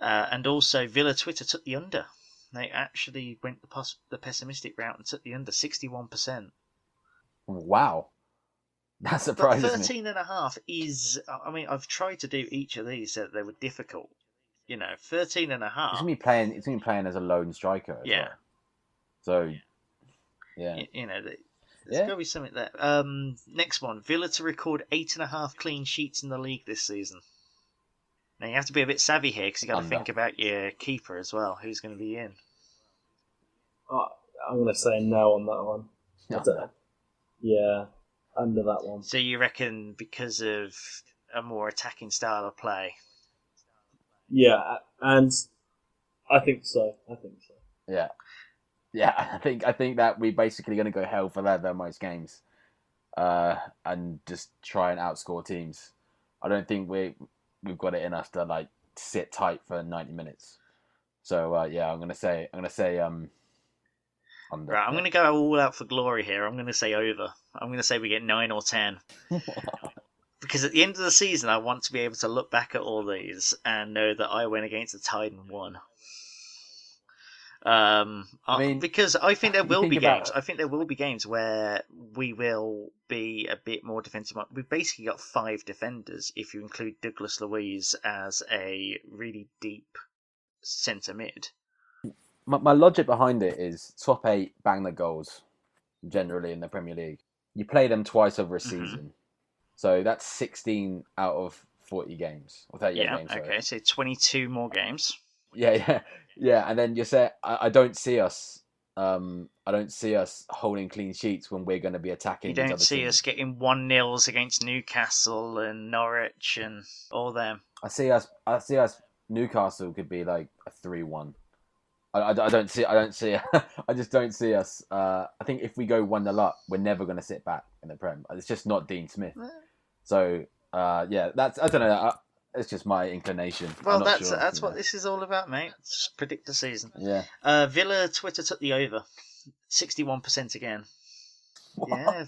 And also, Villa Twitter took the under. They actually went the pessimistic route and took the under 61%. Wow. That surprises me. But 13.5 is... I mean, I've tried to do each of these so that they were difficult. 13.5... It's going to be playing as a lone striker as well. So, yeah. There's got to be something there. Next one. Villa to record 8.5 clean sheets in the league this season. Now, you have to be a bit savvy here because you've got to think about your keeper as well. Who's going to be in? I'm going to say no on that one. No. Yeah, under that one. So you reckon because of a more attacking style of play? Yeah, and I think so. Yeah. Yeah, I think that we're basically going to go hell for leather most games and just try and outscore teams. I don't think we've got it in us to sit tight for 90 minutes. So I'm going to say under. Right, I'm going to go all out for glory here. I'm going to say over. I'm going to say we get 9 or 10. Because at the end of the season, I want to be able to look back at all these and know that I went against the tide and won. Because I think there will be games. I think there will be games where we will be a bit more defensive. We've basically got 5 defenders if you include Douglas Luiz as a really deep centre mid. My logic behind it is top 8 bang the goals generally in the Premier League. You play them twice over a season, so that's 16 out of 40 games or 38 games. Sorry. Okay, so 22 more games. Yeah, and then you say I don't see us holding clean sheets when we're going to be attacking. You don't see us getting 1-0s against Newcastle and Norwich and all them. I see us. Newcastle could be like a 3-1. I don't see. I just don't see us. I think if we go 1-0 up, we're never going to sit back in the Prem. It's just not Dean Smith. So that's I don't know. It's just my inclination. Well, that's what this is all about, mate. It's Predictor season. Yeah. Villa Twitter took the over, 61% again. What? Yeah.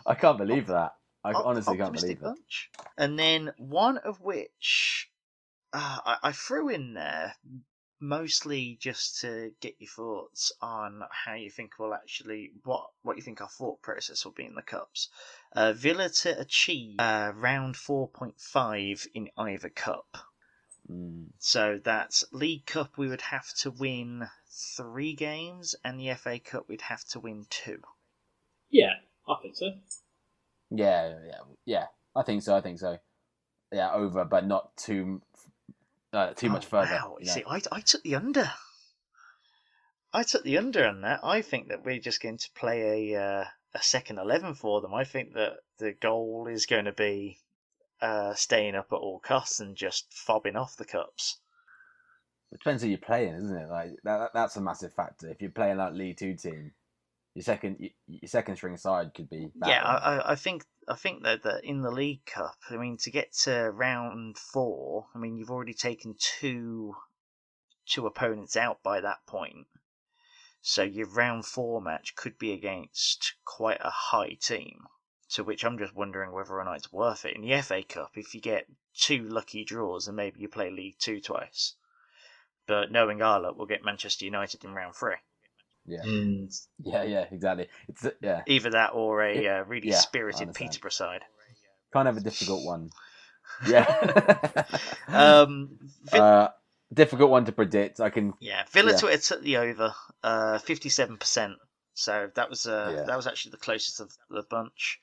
I can't believe that. I honestly can't believe that. Bunch. And then one of which I threw in there mostly just to get your thoughts on how you think we'll actually what you think our thought process will be in the cups. Villa to achieve round 4.5 in either cup. So that's League Cup we would have to win 3 games, and the FA Cup we'd have to win 2. Yeah, I think so. Yeah. I think so. Yeah, over, but not too much further. Wow. See, I took the under. I took the under on that. I think that we're just going to play a second 11 for them. I think that the goal is going to be staying up at all costs and just fobbing off the cups. It depends who you're playing, isn't it? Like that's a massive factor. If you're playing like League 2 team, your second string side could be bad. Yeah, I think that in the League Cup, I mean, to get to round 4, I mean, you've already taken two opponents out by that point. So your round 4 match could be against quite a high team. To which I'm just wondering whether or not it's worth it. In the FA Cup, if you get 2 lucky draws, and maybe you play League 2 twice. But knowing our luck, we'll get Manchester United in round 3. Yeah. Yeah, exactly. It's either that or a really spirited Peterborough side. Kind of a difficult one. Yeah. Difficult one to predict. Villa Twitter took the over, 57%. So that was actually the closest of the bunch.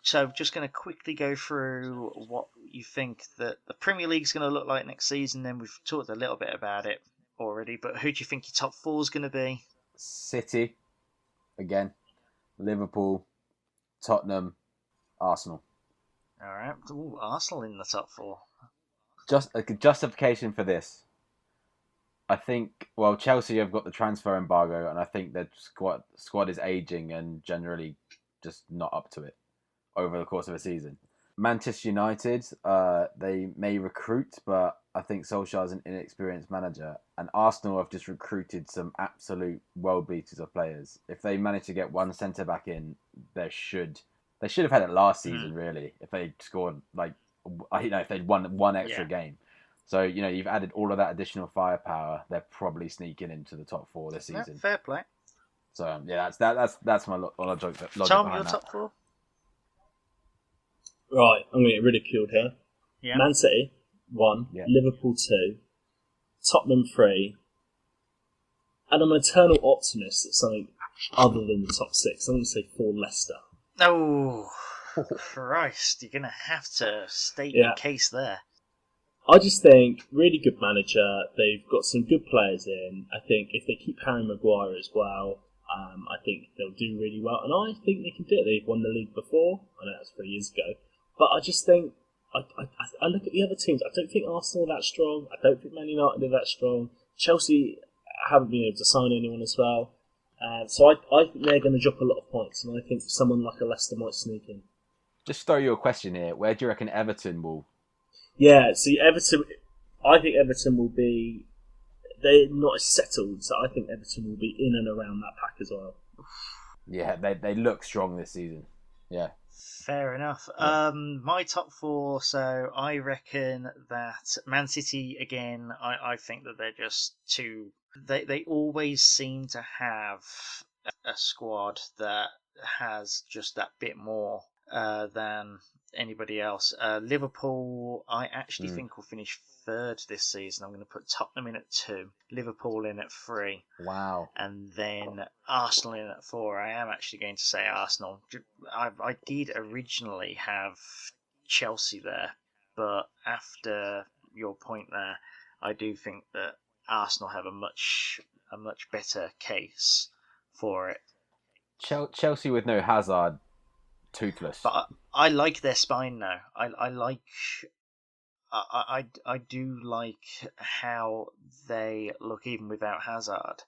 So just going to quickly go through what you think that the Premier League's going to look like next season. Then we've talked a little bit about it already, but who do you think your top 4 is going to be? City, again, Liverpool, Tottenham, Arsenal. All right. Ooh, Arsenal in the top 4. Just a justification for this. I think, Chelsea have got the transfer embargo, and I think their squad is aging and generally just not up to it over the course of a season. Manchester United, they may recruit, but I think Solskjaer's an inexperienced manager. And Arsenal have just recruited some absolute world beaters of players. If they manage to get one centre back in, they should have had it last season, really. If they scored if they'd won one extra game. So you've added all of that additional firepower. They're probably sneaking into the top 4 this season. Fair play. So that's my logic. Tom, your top 4. Right, I'm going to get ridiculed here. Yeah. Man City, 1. Yeah. Liverpool, 2. Tottenham, 3. And I'm an eternal optimist that something other than the top 6. I'm going to say 4 Leicester. Oh, Christ. You're going to have to state your case there. I just think, really good manager. They've got some good players in. I think if they keep Harry Maguire as well, I think they'll do really well. And I think they can do it. They've won the league before. I know that was 3 years ago. But I just think, I look at the other teams. I don't think Arsenal are that strong. I don't think Man United are that strong. Chelsea haven't been able to sign anyone as well. So I think they're going to drop a lot of points. And I think someone like a Leicester might sneak in. Just throw you a question here. Where do you reckon Everton will? Yeah, see, Everton, I think Everton will be, they're not as settled, so I think Everton will be in and around that pack as well. Yeah, they look strong this season. Yeah. Fair enough. Yeah. My top 4, so I reckon that Man City, again, I think that they're just too... They always seem to have a squad that has just that bit more than anybody else. Liverpool, I actually think will finish 3rd this season. I'm going to put Tottenham in at 2, Liverpool in at 3. Wow. And then Arsenal in at 4. I am actually going to say Arsenal. I did originally have Chelsea there, but after your point there, I do think that Arsenal have a much better case for it. Chelsea with no Hazard, toothless. But I like their spine now. I do like how they look even without Hazard,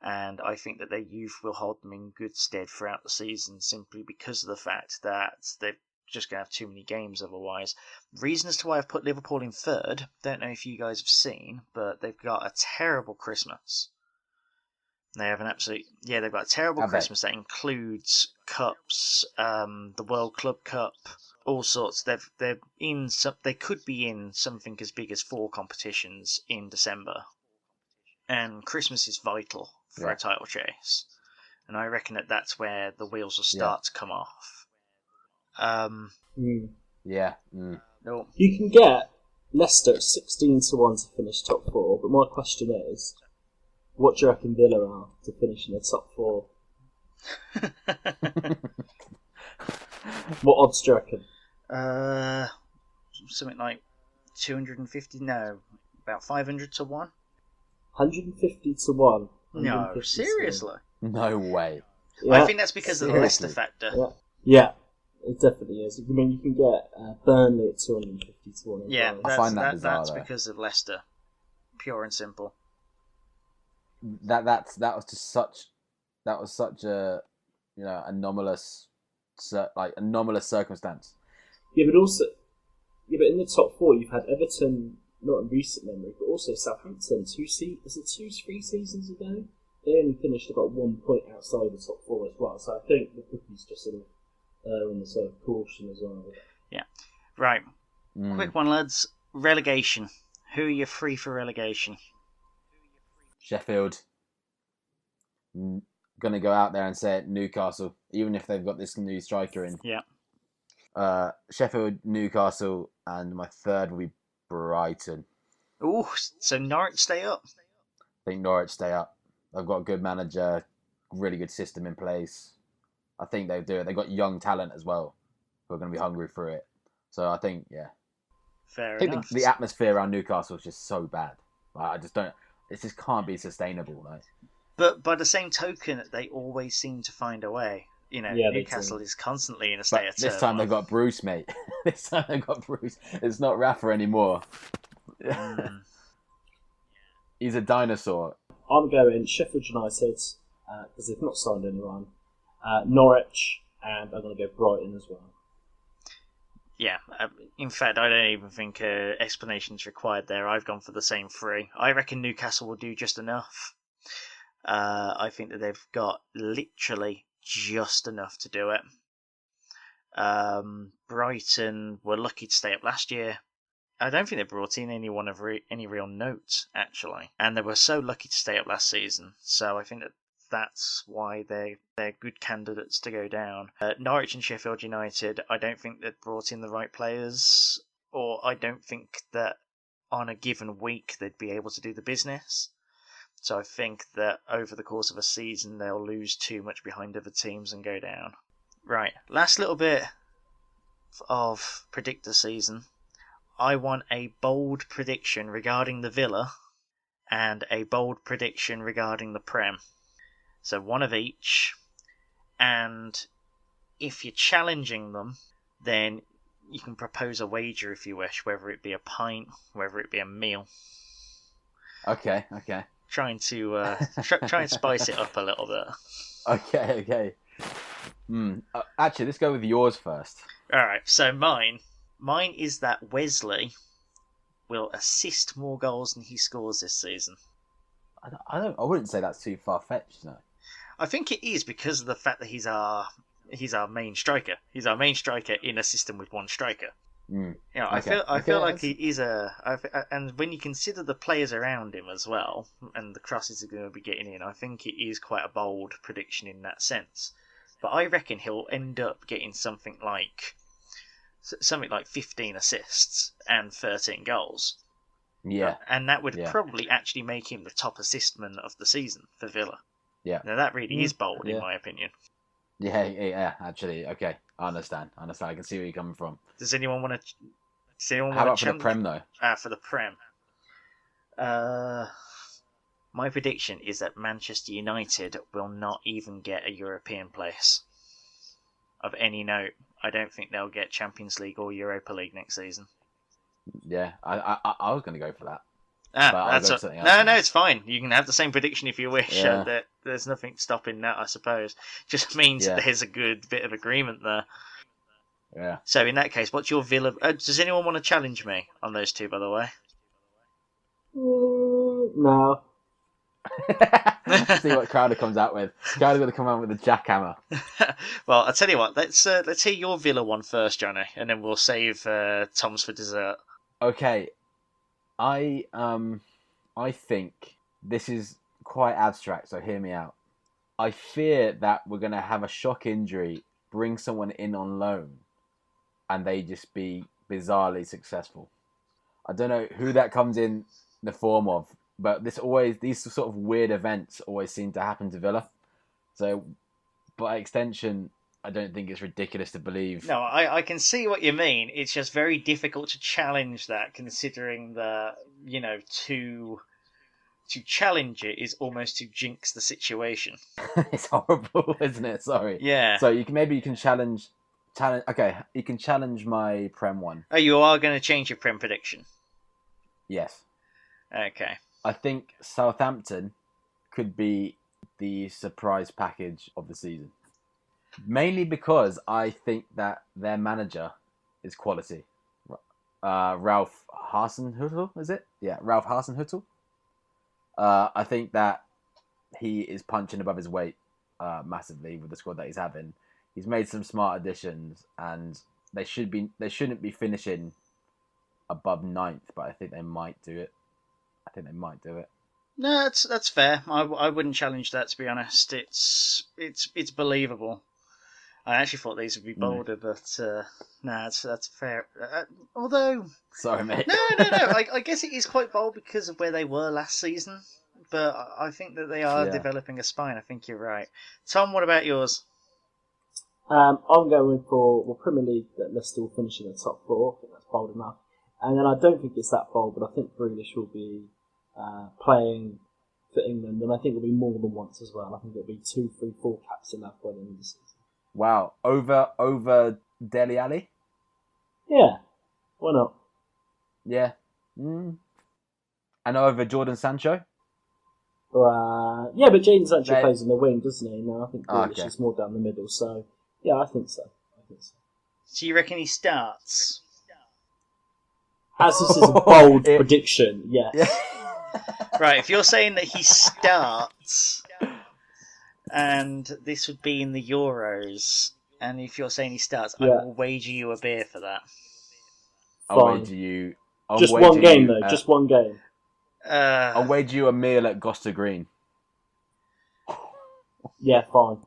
and I think that their youth will hold them in good stead throughout the season simply because of the fact that they're just going to have too many games otherwise. Reason as to why I've put Liverpool in 3rd, don't know if you guys have seen, but they've got a terrible Christmas. They have they've got a terrible Christmas that includes cups, the World Club Cup, all sorts. They're in some. They could be in something as big as 4 competitions in December, and Christmas is vital for a title chase. And I reckon that's where the wheels will start to come off. Yeah. No. You can get Leicester at 16-1 to finish top 4, but my question is, what do you reckon Villa are to finish in the top 4? What odds do you reckon? Something like 250. No, about 500 to 1. 150 to 1. No, seriously. No way. Yeah. I think that's because of the Leicester factor. Yeah, it definitely is. I mean, you can get Burnley at 250 to 1. Yeah, I find that bizarre, that's though. because of Leicester. Pure and simple. That was such a anomalous circumstance. Yeah, but in the top 4 you've had Everton, not in recent memory, but also Southampton. 3 seasons ago? They only finished about 1 point outside the top 4 as well. So I think the bookies just sort of on the sort of caution as well. Yeah, right. Quick one, lads. Relegation. Who are you free for relegation? Sheffield. Gonna go out there and say it, Newcastle, even if they've got this new striker in. Yeah. Sheffield, Newcastle, and my 3rd will be Brighton. Ooh, so Norwich stay up? I think Norwich stay up. They've got a good manager, really good system in place. I think they'll do it. They've got young talent as well who are going to be hungry for it. So I think, Fair I think enough. the atmosphere around Newcastle is just so bad. Like, it just can't be sustainable. Like. But by the same token, they always seem to find a way. Newcastle is constantly in a state of turmoil. This time they've got Bruce, mate. This time they've got Bruce. It's not Rafa anymore. He's a dinosaur. I'm going Sheffield United, because they've not signed anyone. Norwich, and I'm going to go Brighton as well. Yeah, in fact, I don't even think explanation's required there. I've gone for the same three. I reckon Newcastle will do just enough. I think that they've got literally just enough to do it. Brighton were lucky to stay up last year. I don't think they brought in anyone of any real note, actually. And they were so lucky to stay up last season. So I think that that's why they're good candidates to go down. Norwich and Sheffield United, I don't think they've brought in the right players, or I don't think that on a given week they'd be able to do the business. So I think that over the course of a season they'll lose too much behind other teams and go down. Right, last little bit of Predictor season. I want a bold prediction regarding the Villa and a bold prediction regarding the Prem. So one of each, and if you're challenging them, then you can propose a wager if you wish, whether it be a pint, whether it be a meal. Okay. Trying to try and spice it up a little bit. Okay. Actually, let's go with yours first. Alright, so mine is that Wesley will assist more goals than he scores this season. I wouldn't say that's too far-fetched, no. I think it is because of the fact that he's our main striker. He's our main striker in a system with one striker. Mm. You know, I feel like he is and when you consider the players around him as well, and the crosses are going to be getting in, I think it is quite a bold prediction in that sense. But I reckon he'll end up getting something like 15 assists and 13 goals. Yeah. And that would probably actually make him the top assist man of the season for Villa. Yeah. Now that really is bold in my opinion. Yeah, actually. Okay. I understand. I can see where you're coming from. Does anyone want to... How about for the Prem, though? For the Prem. My prediction is that Manchester United will not even get a European place of any note. I don't think they'll get Champions League or Europa League next season. Yeah, I was going to go for that. No, it's fine. You can have the same prediction if you wish. Yeah. There's nothing stopping that, I suppose. Just means that there's a good bit of agreement there. Yeah. So in that case, what's your Villa? Does anyone want to challenge me on those two, by the way? No. See what Crowder comes out with. Crowder's going to come out with a jackhammer. Well, I'll tell you what. Let's hear your Villa one first, Johnny, and then we'll save Tom's for dessert. Okay. I think this is quite abstract, so hear me out. I fear that we're going to have a shock injury, bring someone in on loan, and they just be bizarrely successful. I don't know who that comes in the form of, but these sort of weird events always seem to happen to Villa. So, by extension, I don't think it's ridiculous to believe. No, I can see what you mean. It's just very difficult to challenge that, considering that, to challenge it is almost to jinx the situation. It's horrible, isn't it? Sorry. Yeah. So you can challenge. Okay, you can challenge my Prem one. Oh, you are going to change your Prem prediction? Yes. Okay. I think Southampton could be the surprise package of the season. Mainly because I think that their manager is quality. Ralph Hasenhüttl, is it? Yeah, Ralph Hasenhüttl. I think that he is punching above his weight massively with the squad that he's having. He's made some smart additions, and they shouldn't be finishing above 9th, but I think they might do it. No, that's fair. I wouldn't challenge that, to be honest. It's believable. I actually thought these would be bolder, but that's fair. Although, sorry, mate. No. I guess it is quite bold because of where they were last season. But I think that they are developing a spine. I think you're right. Tom, what about yours? I'm going for Premier League that Leicester will finish in the top 4. I think that's bold enough. And then I don't think it's that bold, but I think Grealish will be playing for England, and I think it'll be more than once as well. I think it'll be 2, 3, 4 caps in that by the end of the season. Wow, over Dele Alli? Yeah, why not? Yeah. And over Jordan Sancho? Yeah, but Jadon Sancho plays in the wing, doesn't he? No, I think Grealish is more down the middle, so yeah, I think so. So you reckon he starts? As this is a bold It- prediction, yes. Yeah. Right, if you're saying that he starts, and this would be in the Euros, and if you're saying he starts, I Yeah. will wager you a beer for that. I'll Fine. wager you. I'll Just wager one game, you, though. Just one game. I'll wager you a meal at Gloucester Green. Yeah, fine.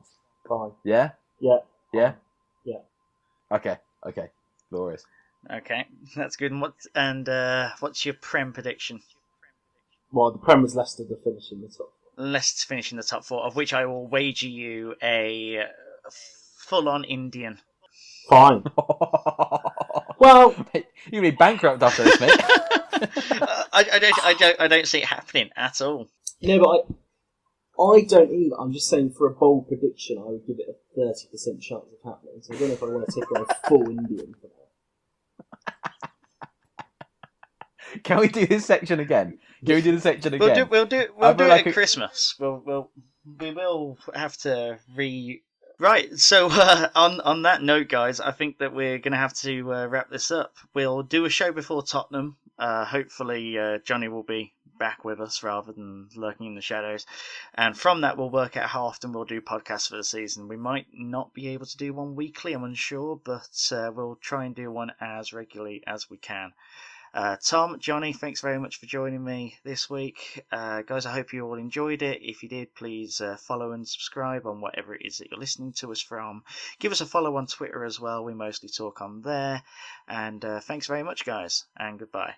Fine. Yeah? Yeah. Yeah? Yeah. Okay. Glorious. Okay, that's good. And what's your Prem prediction? Well, the Prem was Leicester to finish in the top. Leicester to finish in the top 4, of which I will wager you a full-on Indian. Fine. Well, you'll be bankrupt after this, mate. I don't see it happening at all. no, but I don't either. I'm just saying for a bold prediction, I would give it a 30% chance of happening. So I don't know if I want to take on a full Indian for that. Can we do this section again? We'll do We'll do it like at Christmas. We will have to Right, so on that note, guys, I think that we're going to have to wrap this up. We'll do a show before Tottenham. Hopefully Johnny will be back with us rather than lurking in the shadows. And from that, we'll work out how often we'll do podcasts for the season. We might not be able to do one weekly, I'm unsure, but we'll try and do one as regularly as we can. Tom, Johnny, thanks very much for joining me this week. Guys, I hope you all enjoyed it. If you did, please follow and subscribe on whatever it is that you're listening to us from. Give us a follow on Twitter as well. We mostly talk on there. And thanks very much, guys, and goodbye.